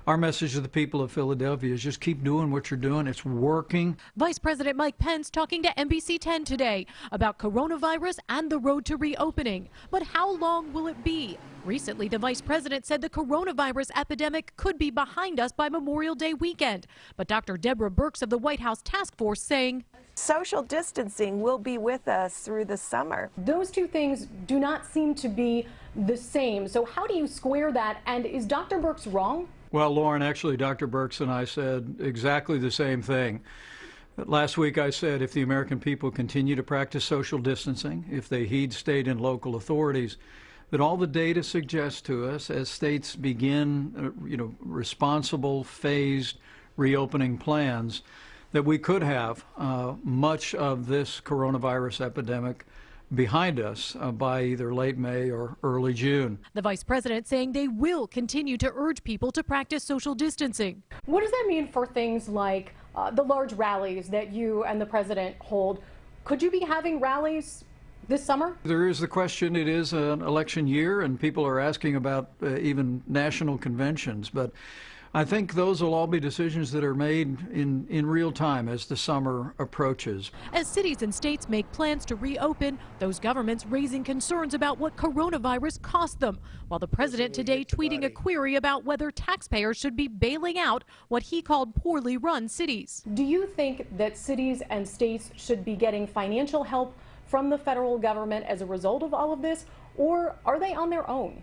our message to the people of Philadelphia is just keep doing what you're doing. It's working. Vice President Mike Pence talking to NBC10 today about coronavirus and the road to reopening. But how long will it be? Recently, the vice president said the coronavirus epidemic could be behind us by Memorial Day weekend. But Dr. Deborah Birx of the White House task force saying social distancing will be with us through the summer. Those two things do not seem to be the same. So how do you square that? And is Dr. Birx wrong? Well, Lauren, actually, Dr. Birx and I said exactly the same thing. Last week I said if the American people continue to practice social distancing, if they heed state and local authorities, that all the data suggests to us as states begin, responsible, phased reopening plans, that we could have much of this coronavirus epidemic behind us by either late May or early June. The vice president saying they will continue to urge people to practice social distancing. What does that mean for things like the large rallies that you and the president hold? Could you be having rallies this summer? There is the question. It is an election year, and people are asking about even national conventions. But I think those will all be decisions that are made in real time as the summer approaches. As cities and states make plans to reopen, those governments raising concerns about what coronavirus cost them, while the president today tweeting a query about whether taxpayers should be bailing out what he called poorly run cities. Do you think that cities and states should be getting financial help from the federal government as a result of all of this, or are they on their own?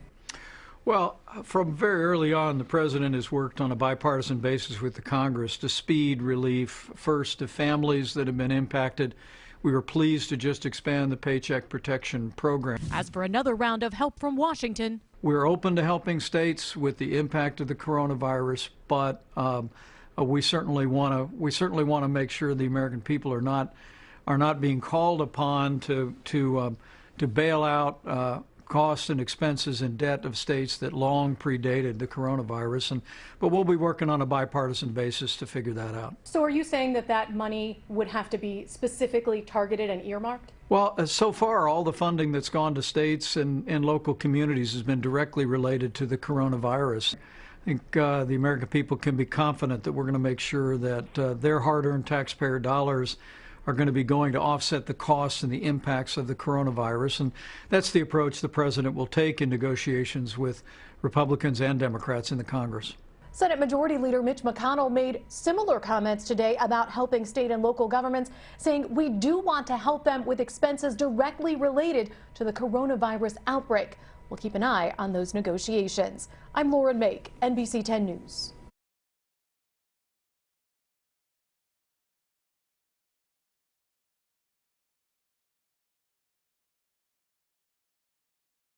Well, from very early on, the president has worked on a bipartisan basis with the Congress to speed relief, first to families that have been impacted. We were pleased to just expand the Paycheck Protection Program. As for another round of help from Washington, we're open to helping states with the impact of the coronavirus, but we certainly want to make sure the American people are not being called upon to bail out costs and expenses and debt of states that long predated the coronavirus. But we'll be working on a bipartisan basis to figure that out. So are you saying that that money would have to be specifically targeted and earmarked? Well, so far, all the funding that's gone to states and local communities has been directly related to the coronavirus. I think the American people can be confident that we're going to make sure that their hard-earned taxpayer dollars are going to be going to offset the costs and the impacts of the coronavirus. And that's the approach the president will take in negotiations with Republicans and Democrats in the Congress. Senate Majority Leader Mitch McConnell made similar comments today about helping state and local governments, saying we do want to help them with expenses directly related to the coronavirus outbreak. We'll keep an eye on those negotiations. I'm Lauren Mayk, NBC 10 News.